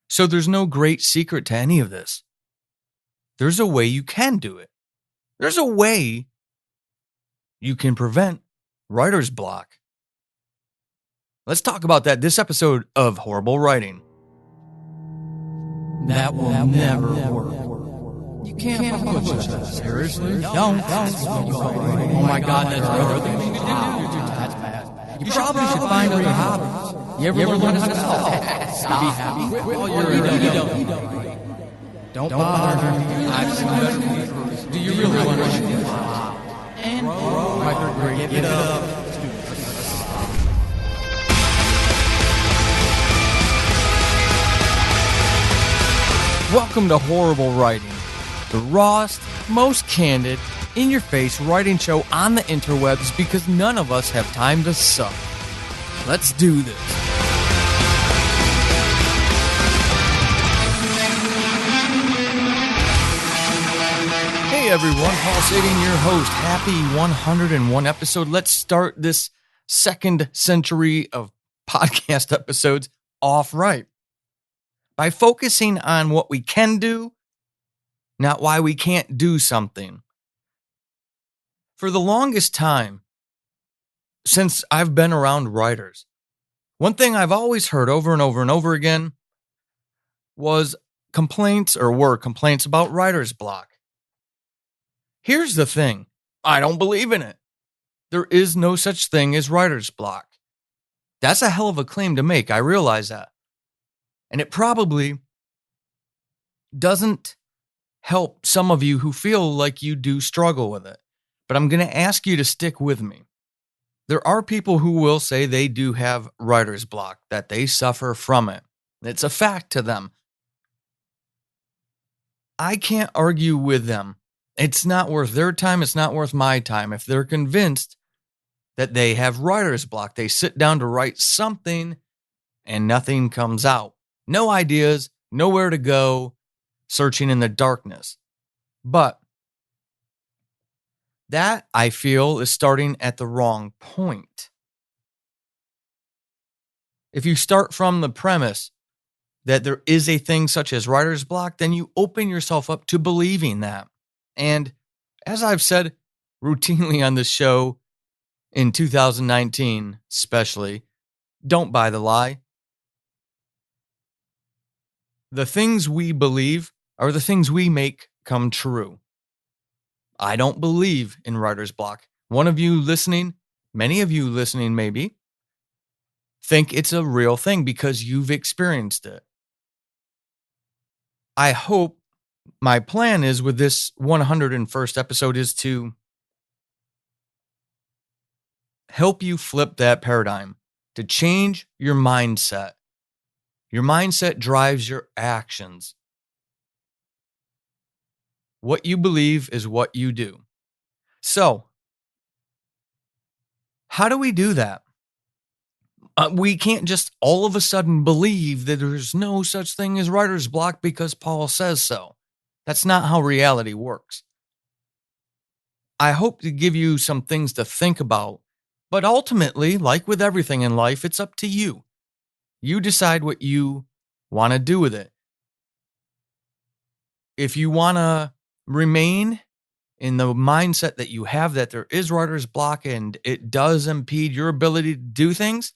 So there's no great secret to any of this. There's a way you can do it. There's a way you can prevent writer's block. Let's talk about that this episode of Horrible Writing. That will never work. You can't push that. Seriously? Don't. Oh my God, that's really that's bad. You probably should find other hobbies. You ever learn how to stop? Stop. Be happy. Well, you don't bother. I've seen better. Do you really want to do? And great. Get up. Welcome to Horrible Writing, the rawest, most candid, in-your-face writing show on the interwebs because none of us have time to suck. Let's do this. Hey everyone, Paul Sagan, your host. Happy 101 episode. Let's start this second century of podcast episodes off right by focusing on what we can do, not why we can't do something. For the longest time, since I've been around writers, one thing I've always heard over and over and over again were complaints about writer's block. Here's the thing. I don't believe in it. There is no such thing as writer's block. That's a hell of a claim to make. I realize that. And it probably doesn't help some of you who feel like you do struggle with it. But I'm going to ask you to stick with me. There are people who will say they do have writer's block, that they suffer from it. It's a fact to them. I can't argue with them. It's not worth their time. It's not worth my time. If they're convinced that they have writer's block, they sit down to write something and nothing comes out. No ideas, nowhere to go, searching in the darkness. But that, I feel, is starting at the wrong point. If you start from the premise that there is a thing such as writer's block, then you open yourself up to believing that. And as I've said routinely on this show in 2019, especially, don't buy the lie. The things we believe are the things we make come true. I don't believe in writer's block. One of you listening, many of you listening maybe, think it's a real thing because you've experienced it. I hope my plan is with this 101st episode is to help you flip that paradigm, to change your mindset. Your mindset drives your actions. What you believe is what you do. So, how do we do that? We can't just all of a sudden believe that there's no such thing as writer's block because Paul says so. That's not how reality works. I hope to give you some things to think about, but ultimately, like with everything in life, it's up to you. You decide what you want to do with it. If you want to remain in the mindset that you have that there is writer's block and it does impede your ability to do things,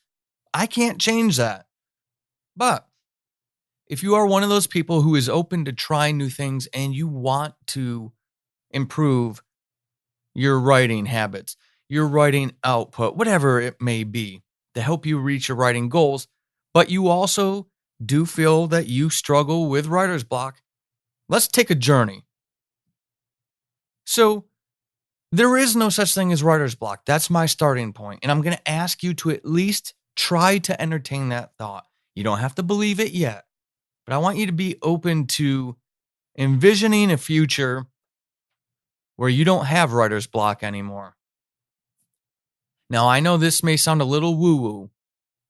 I can't change that. But if you are one of those people who is open to trying new things and you want to improve your writing habits, your writing output, whatever it may be, to help you reach your writing goals, but you also do feel that you struggle with writer's block, let's take a journey. So, there is no such thing as writer's block. That's my starting point. And I'm going to ask you to at least try to entertain that thought. You don't have to believe it yet, but I want you to be open to envisioning a future where you don't have writer's block anymore. Now, I know this may sound a little woo-woo,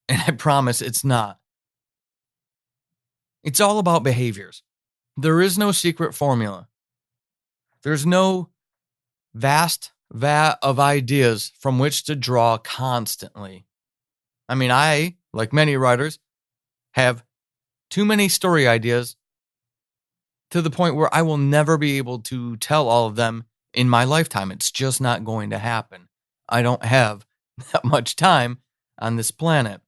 and I promise it's not. It's all about behaviors. There is no secret formula. There's no vast vat of ideas from which to draw constantly. I mean, I, like many writers, have too many story ideas to the point where I will never be able to tell all of them in my lifetime. It's just not going to happen. I don't have that much time on this planet.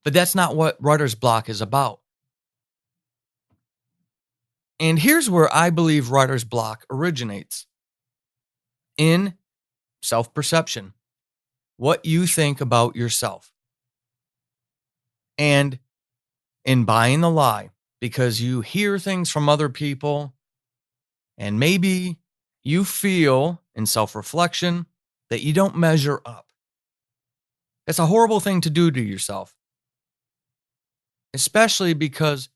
But that's not what writer's block is about. And here's where I believe writer's block originates: in self-perception, what you think about yourself. And in buying the lie, because you hear things from other people, and maybe you feel in self-reflection that you don't measure up. It's a horrible thing to do to yourself, especially because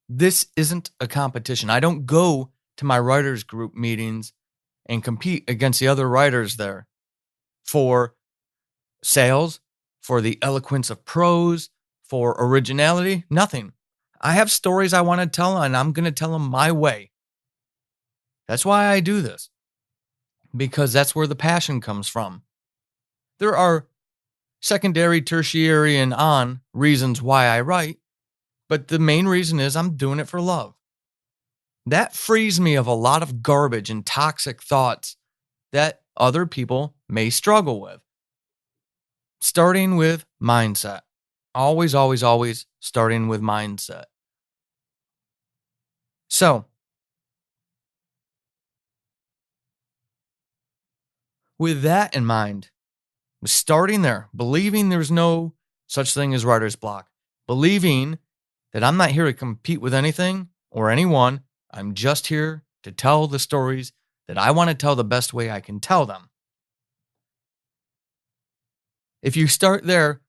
this isn't a competition. I don't go to my writers group meetings and compete against the other writers there for sales, for the eloquence of prose, for originality, nothing. I have stories I want to tell, and I'm going to tell them my way. That's why I do this, because that's where the passion comes from. There are secondary, tertiary, and on reasons why I write, but the main reason is I'm doing it for love. That frees me of a lot of garbage and toxic thoughts that other people may struggle with. Starting with mindset. Always, always, always starting with mindset. So, with that in mind, starting there, believing there's no such thing as writer's block, believing that I'm not here to compete with anything or anyone. I'm just here to tell the stories that I want to tell the best way I can tell them. If you start there,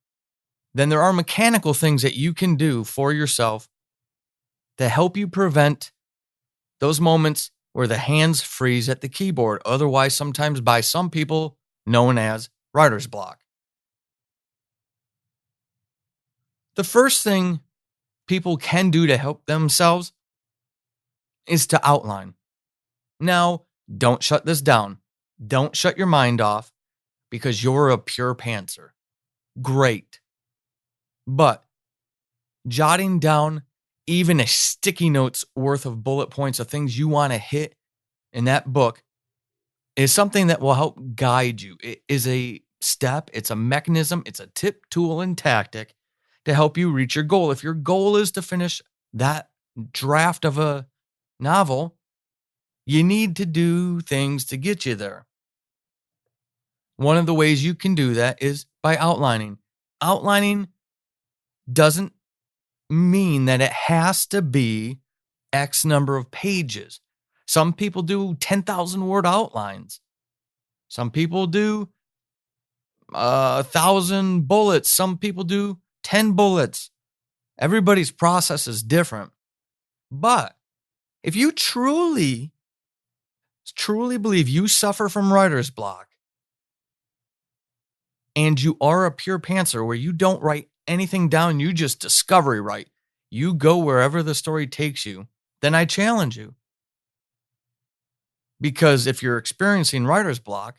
then there are mechanical things that you can do for yourself to help you prevent those moments where the hands freeze at the keyboard, otherwise sometimes by some people known as writer's block. The first thing people can do to help themselves is to outline. Now, don't shut this down. Don't shut your mind off because you're a pure pantser. Great. But jotting down even a sticky notes worth of bullet points of things you want to hit in that book is something that will help guide you. It is a step, it's a mechanism, it's a tip, tool, and tactic to help you reach your goal. If your goal is to finish that draft of a novel, you need to do things to get you there. One of the ways you can do that is by outlining. Outlining doesn't mean that it has to be X number of pages. Some people do 10,000 word outlines. Some people do 1,000 bullets. Some people do 10 bullets. Everybody's process is different. But if you truly believe you suffer from writer's block and you are a pure pantser where you don't write anything down, you just discovery write, you go wherever the story takes you, then I challenge you. Because if you're experiencing writer's block,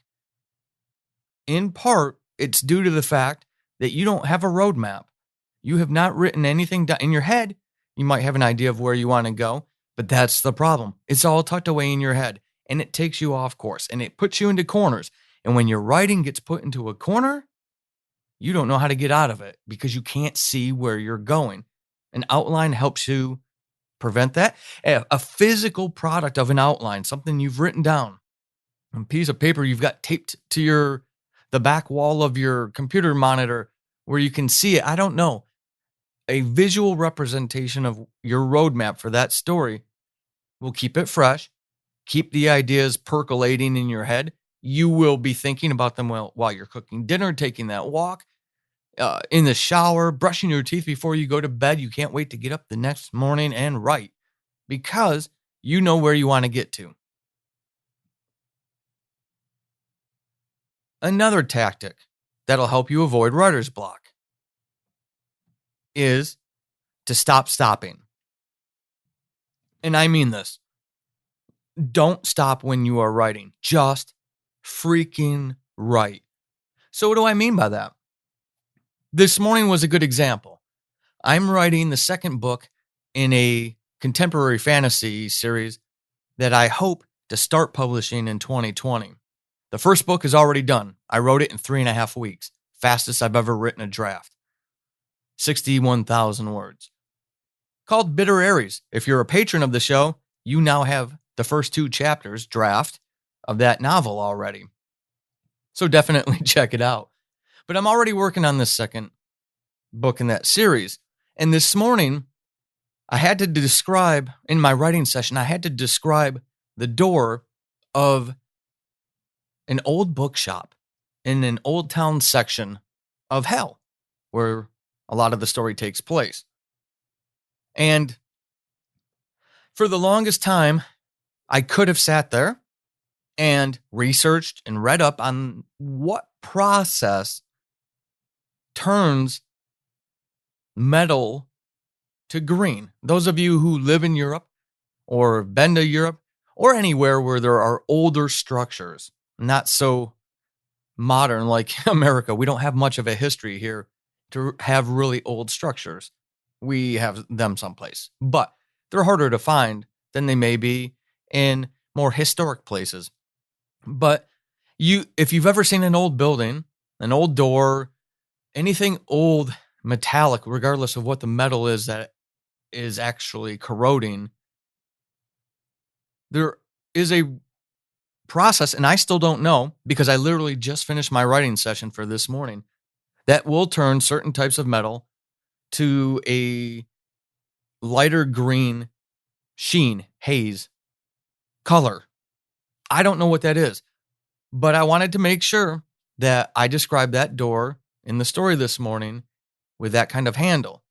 in part, it's due to the fact that you don't have a roadmap. You have not written anything down. In your head, you might have an idea of where you want to go, but that's the problem. It's all tucked away in your head, and it takes you off course, and it puts you into corners. And when your writing gets put into a corner, you don't know how to get out of it because you can't see where you're going. An outline helps you prevent that. A physical product of an outline, something you've written down, a piece of paper you've got taped to the back wall of your computer monitor where you can see it. I don't know. A visual representation of your roadmap for that story will keep it fresh, keep the ideas percolating in your head. You will be thinking about them while you're cooking dinner, taking that walk, in the shower, brushing your teeth before you go to bed. You can't wait to get up the next morning and write because you know where you want to get to. Another tactic that'll help you avoid writer's block is to stop stopping. And I mean this. Don't stop when you are writing. Just freaking write. So what do I mean by that? This morning was a good example. I'm writing the second book in a contemporary fantasy series that I hope to start publishing in 2020. The first book is already done. I wrote it in 3.5 weeks, fastest I've ever written a draft. 61,000 words. Called Bitter Aries. If you're a patron of the show, you now have the first 2 chapters draft of that novel already. So definitely check it out. But I'm already working on this second book in that series. And this morning, I had to describe, in my writing session, I had to describe the door of an old bookshop in an old town section of hell, where a lot of the story takes place. And for the longest time, I could have sat there and researched and read up on what process turns metal to green. Those of you who live in Europe or been to Europe or anywhere where there are older structures, not so modern like America. We don't have much of a history here to have really old structures. We have them someplace, but they're harder to find than they may be in more historic places. But if you've ever seen an old building, an old door, anything old metallic, regardless of what the metal is that is actually corroding, there is a process, and I still don't know because I literally just finished my writing session for this morning, that will turn certain types of metal to a lighter green sheen, haze, color. I don't know what that is, but I wanted to make sure that I described that door in the story this morning with that kind of handle.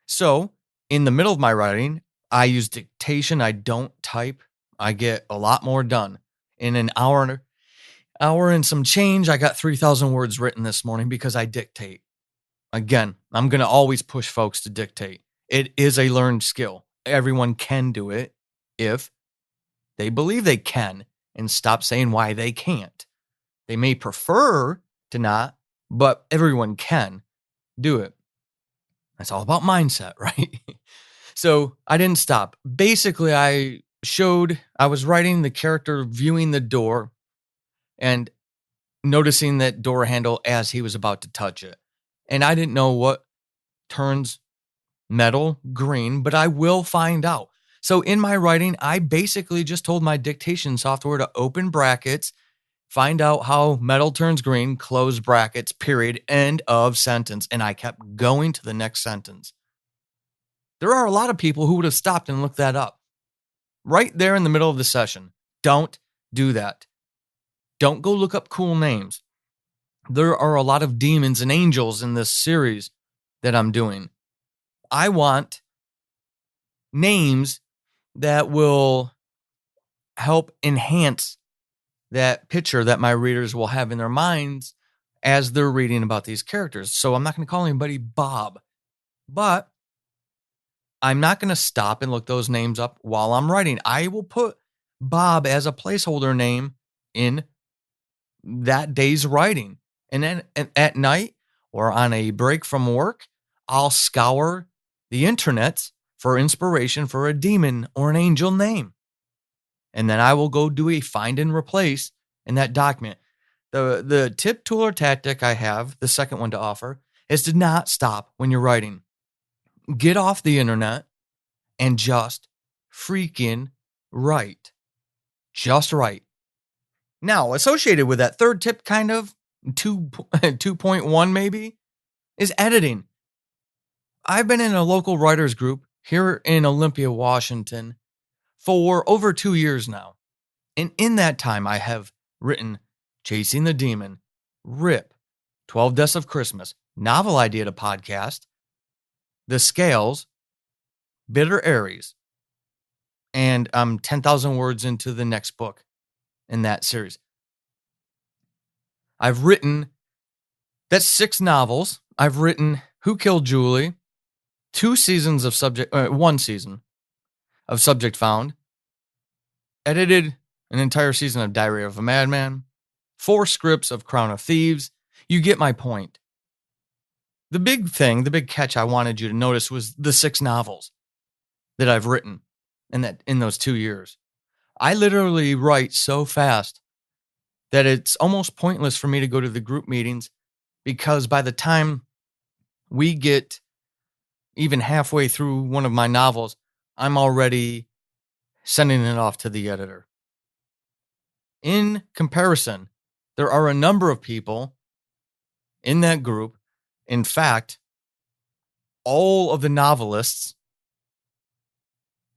So in the middle of my writing, I use dictation. I don't type. I get a lot more done. In an hour and some change, I got 3,000 words written this morning because I dictate. Again, I'm going to always push folks to dictate. It is a learned skill. Everyone can do it if they believe they can and stop saying why they can't. They may prefer to not, but everyone can do it. That's all about mindset, right? So I didn't stop. Basically, I was writing the character viewing the door and noticing that door handle as he was about to touch it. And I didn't know what turns metal green, but I will find out. So in my writing, I basically just told my dictation software to open brackets, find out how metal turns green, close brackets, period, end of sentence. And I kept going to the next sentence. There are a lot of people who would have stopped and looked that up right there in the middle of the session. Don't do that. Don't go look up cool names. There are a lot of demons and angels in this series that I'm doing. I want names that will help enhance that picture that my readers will have in their minds as they're reading about these characters. So I'm not going to call anybody Bob, but I'm not going to stop and look those names up while I'm writing. I will put Bob as a placeholder name in that day's writing. And then at night or on a break from work, I'll scour the internet for inspiration for a demon or an angel name. And then I will go do a find and replace in that document. The tip, tool, or tactic I have, the second one to offer, is to not stop when you're writing. Get off the internet and just freaking write. Just write. Now, associated with that third tip, kind of 2.1 maybe, is editing. I've been in a local writers group here in Olympia, Washington for over 2 years now. And in that time, I have written Chasing the Demon, Rip, 12 Deaths of Christmas, Novel Idea to Podcast, The Scales, Bitter Aries, and I'm 10,000 words into the next book in that series. I've written, that's 6 novels. I've written Who Killed Julie, 1 season of Subject Found, edited an entire season of Diary of a Madman, 4 scripts of Crown of Thieves. You get my point. the big catch I wanted you to notice was the 6 novels that I've written in those 2 years. I literally write so fast that it's almost pointless for me to go to the group meetings, because by the time we get even halfway through one of my novels, I'm already sending it off to the editor. In comparison, there are a number of people in that group. In fact, all of the novelists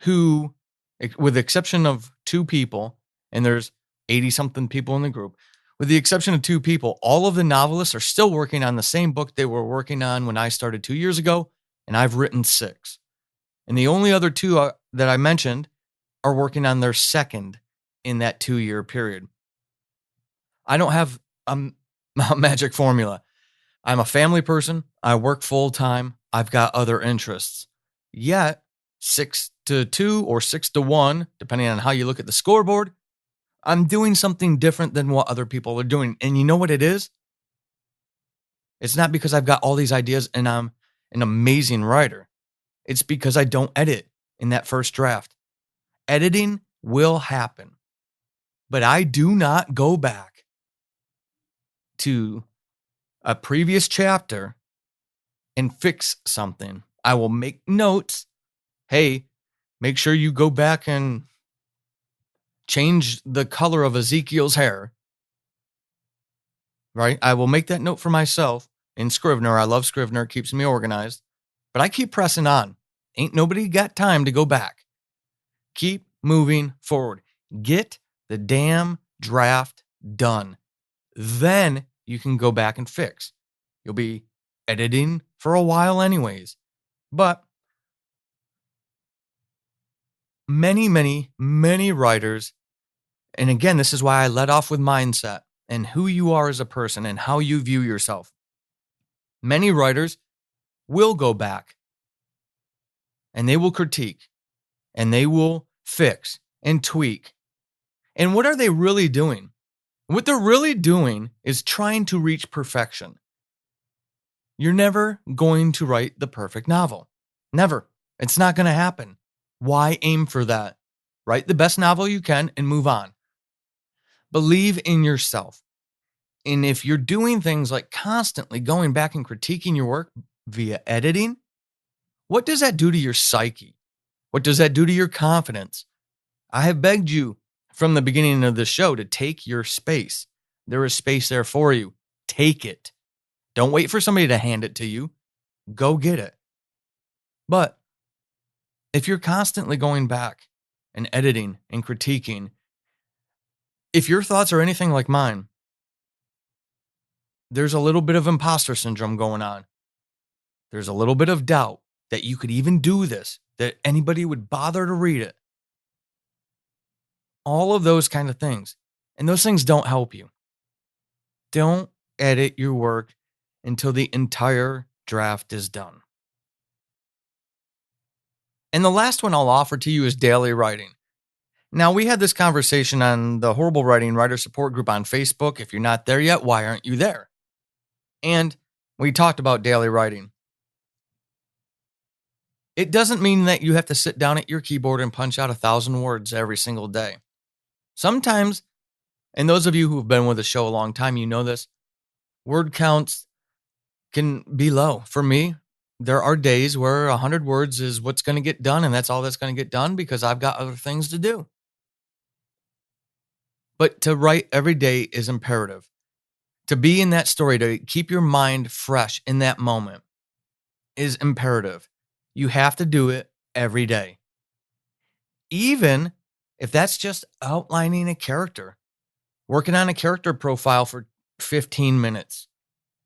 who, with the exception of 2 people, and there's 80 something people in the group, with the exception of 2 people, all of the novelists are still working on the same book they were working on when I started 2 years ago, and I've written 6. And the only other 2 that I mentioned are working on their second in that 2-year period. I don't have a magic formula. I'm a family person. I work full time. I've got other interests. Yet, 6-2 or 6-1, depending on how you look at the scoreboard, I'm doing something different than what other people are doing. And you know what it is? It's not because I've got all these ideas and I'm an amazing writer. It's because I don't edit in that first draft. Editing will happen, but I do not go back to a previous chapter and fix something. I will make notes. Hey, make sure you go back and change the color of Ezekiel's hair. Right? I will make that note for myself in Scrivener. I love Scrivener. It keeps me organized. But I keep pressing on. Ain't nobody got time to go back. Keep moving forward. Get the damn draft done. Then you can go back and fix. You'll be editing for a while anyways. But many, many, many writers, and again, this is why I led off with mindset and who you are as a person and how you view yourself. Many writers will go back and they will critique and they will fix and tweak. And what are they really doing? What they're really doing is trying to reach perfection. You're never going to write the perfect novel. Never. It's not going to happen. Why aim for that? Write the best novel you can and move on. Believe in yourself. And if you're doing things like constantly going back and critiquing your work via editing, what does that do to your psyche? What does that do to your confidence? I have begged you from the beginning of the show to take your space. There is space there for you. Take it. Don't wait for somebody to hand it to you. Go get it. But if you're constantly going back and editing and critiquing, if your thoughts are anything like mine, there's a little bit of imposter syndrome going on. There's a little bit of doubt that you could even do this, that anybody would bother to read it. All of those kind of things. And those things don't help you. Don't edit your work until the entire draft is done. And the last one I'll offer to you is daily writing. Now, we had this conversation on the Horrible Writing Writer Support Group on Facebook. If you're not there yet, why aren't you there? And we talked about daily writing. It doesn't mean that you have to sit down at your keyboard and punch out 1,000 words every single day. Sometimes, and those of you who have been with the show a long time, you know this, word counts can be low. For me, there are days where 100 words is what's going to get done, and that's all that's going to get done because I've got other things to do. But to write every day is imperative. To be in that story, to keep your mind fresh in that moment is imperative. You have to do it every day. Even if that's just outlining a character, working on a character profile for 15 minutes.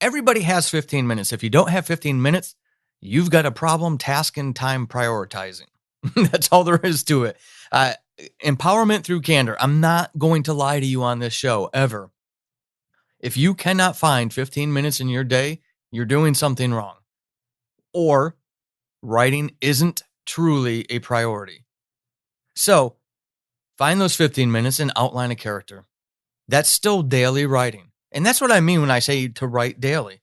Everybody has 15 minutes. If you don't have 15 minutes, you've got a problem task and time prioritizing. That's all there is to it. Empowerment through candor. I'm not going to lie to you on this show, ever. If you cannot find 15 minutes in your day, you're doing something wrong. Or writing isn't truly a priority. So, find those 15 minutes and outline a character. That's still daily writing. And that's what I mean when I say to write daily.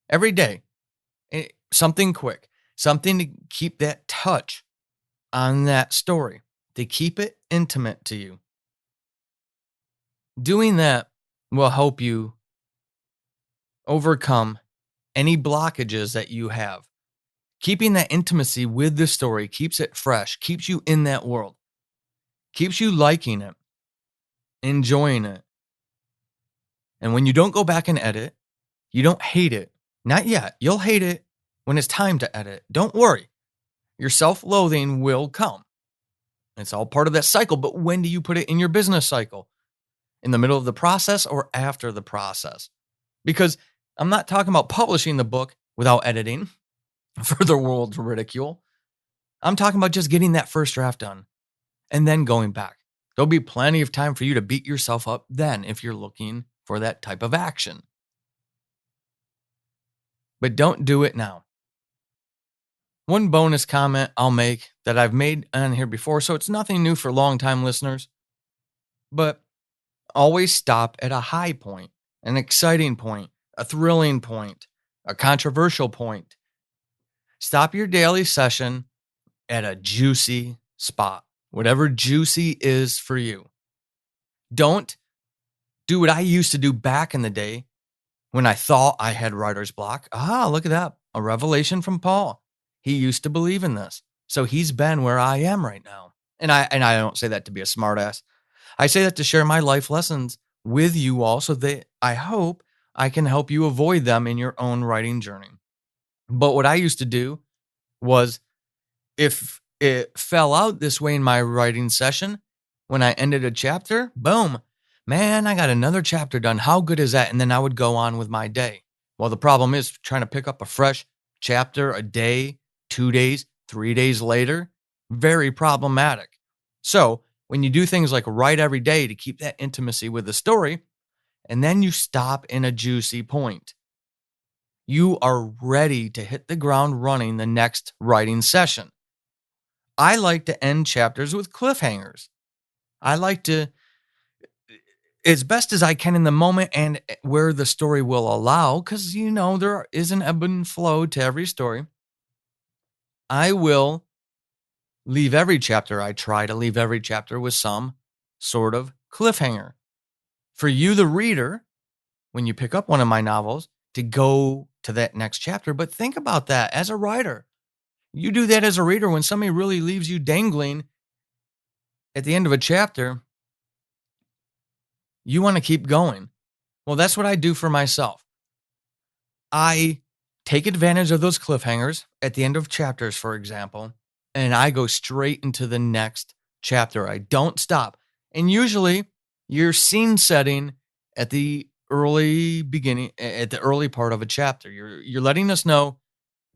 Every day. Something quick, something to keep that touch on that story, to keep it intimate to you. Doing that will help you overcome any blockages that you have. Keeping that intimacy with the story keeps it fresh, keeps you in that world, keeps you liking it, enjoying it. And when you don't go back and edit, you don't hate it. Not yet. You'll hate it when it's time to edit. Don't worry. Your self-loathing will come. It's all part of that cycle. But when do you put it in your business cycle? In the middle of the process or after the process? Because I'm not talking about publishing the book without editing for the world to ridicule. I'm talking about just getting that first draft done and then going back. There'll be plenty of time for you to beat yourself up then if you're looking for that type of action. But don't do it now. One bonus comment I'll make that I've made on here before, so it's nothing new for long-time listeners, but always stop at a high point, an exciting point, a thrilling point, a controversial point. Stop your daily session at a juicy spot, whatever juicy is for you. Don't do what I used to do back in the day when I thought I had writer's block. Look at that. A revelation from Paul. He used to believe in this. So he's been where I am right now. And I don't say that to be a smartass. I say that to share my life lessons with you all so that I hope I can help you avoid them in your own writing journey. But what I used to do was, if it fell out this way in my writing session, when I ended a chapter, boom, man, I got another chapter done. How good is that? And then I would go on with my day. Well, the problem is trying to pick up a fresh chapter a day, 2 days, 3 days later, very problematic. So when you do things like write every day to keep that intimacy with the story, and then you stop in a juicy point, you are ready to hit the ground running the next writing session. I like to end chapters with cliffhangers. I like to, as best as I can in the moment and where the story will allow, because, there is an ebb and flow to every story. I will leave every chapter. I try to leave every chapter with some sort of cliffhanger for you, the reader, when you pick up one of my novels, to go to that next chapter. But think about that as a writer. You do that as a reader when somebody really leaves you dangling at the end of a chapter. You want to keep going. Well, that's what I do for myself. I take advantage of those cliffhangers at the end of chapters, for example, and I go straight into the next chapter. I don't stop. And usually you're scene setting at the early beginning, at the early part of a chapter. You're letting us know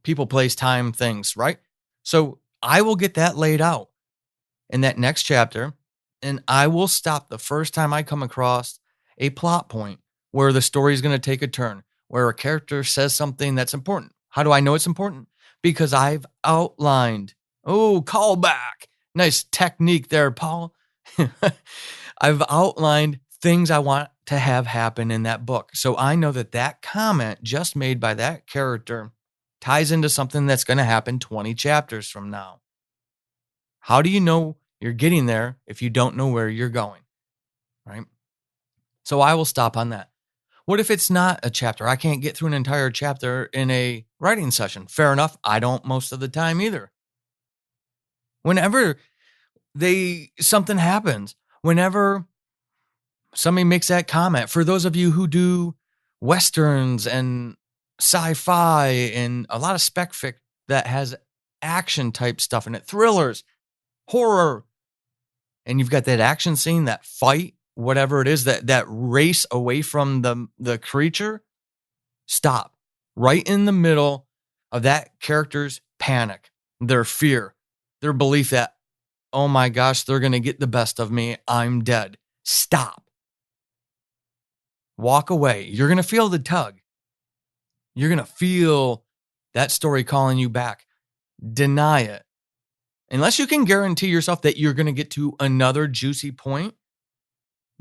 people, place, time, things, right? So I will get that laid out in that next chapter, and I will stop the first time I come across a plot point where the story is going to take a turn, where a character says something that's important. How do I know it's important? Because I've outlined, callback. Nice technique there, Paul. I've outlined things I want to have happen in that book. So I know that comment just made by that character ties into something that's going to happen 20 chapters from now. How do you know you're getting there if you don't know where you're going, right? So I will stop on that. What if it's not a chapter? I can't get through an entire chapter in a writing session. Fair enough. I don't most of the time either. Whenever something happens, whenever somebody makes that comment, for those of you who do Westerns and sci-fi and a lot of spec fic that has action type stuff in it, thrillers, horror, and you've got that action scene, that fight, whatever it is, that race away from the creature, stop right in the middle of that character's panic, their fear, their belief that, oh my gosh, they're going to get the best of me. I'm dead. Stop. Walk away. You're going to feel the tug. You're going to feel that story calling you back. Deny it. Unless you can guarantee yourself that you're going to get to another juicy point,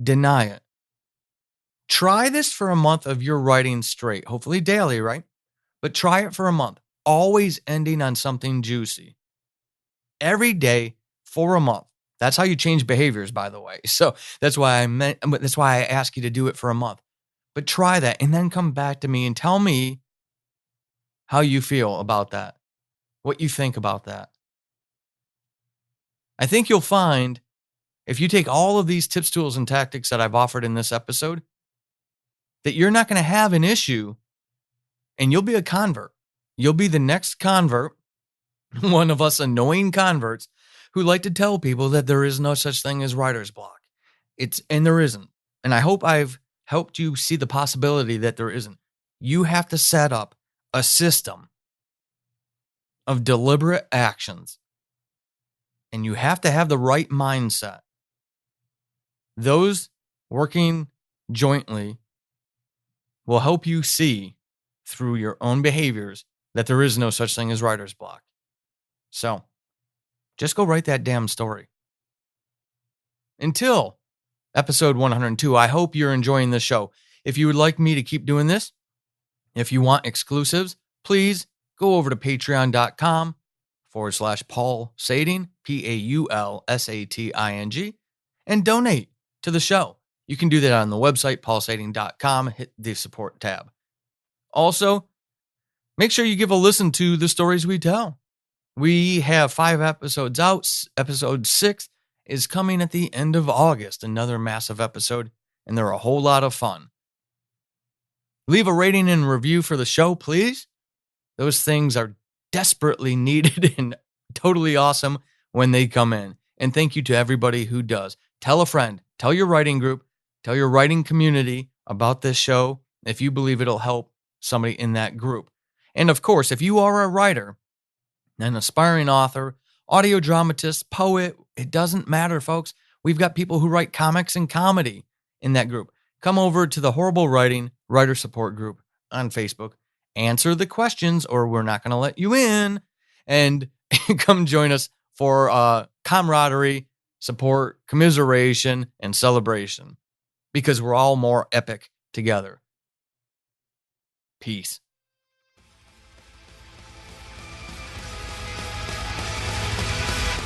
deny it. Try this for a month of your writing straight, hopefully daily, right? But try it for a month. always ending on something juicy. Every day for a month. That's how you change behaviors, by the way. So that's why I ask you to do it for a month. But try that and then come back to me and tell me how you feel about that, what you think about that. I think you'll find if you take all of these tips, tools, and tactics that I've offered in this episode, that you're not going to have an issue and you'll be a convert. You'll be the next convert, one of us annoying converts who like to tell people that there is no such thing as writer's block. And there isn't. And I hope I've helped you see the possibility that there isn't. You have to set up a system of deliberate actions, and you have to have the right mindset. Those working jointly will help you see through your own behaviors that there is no such thing as writer's block. So just go write that damn story. Until episode 102, I hope you're enjoying this show. If you would like me to keep doing this, if you want exclusives, please go over to patreon.com/Paul Sading, PaulSating, and donate to the show. You can do that on the website, paulsading.com. Hit the support tab. Also, make sure you give a listen to the stories we tell. We have 5 episodes out. Episode 6 is coming at the end of August. Another massive episode, and they're a whole lot of fun. Leave a rating and review for the show, please. Those things are desperately needed and totally awesome when they come in. And thank you to everybody who does. Tell a friend, tell your writing group, tell your writing community about this show if you believe it'll help somebody in that group. And of course, if you are a writer, an aspiring author, audio dramatist, poet, it doesn't matter, folks. We've got people who write comics and comedy in that group. Come over to the Horrible Writing Writer Support Group on Facebook. Answer the questions or we're not going to let you in. And come join us for camaraderie, support, commiseration, and celebration. Because we're all more epic together. Peace.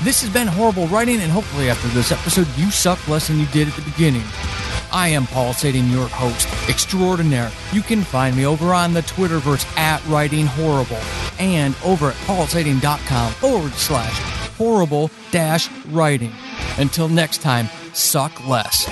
This has been Horrible Writing, and hopefully after this episode, you suck less than you did at the beginning. I am Paul Sading, your host extraordinaire. You can find me over on the Twitterverse @WritingHorrible and over at paulsading.com/horrible-writing. Until next time, suck less.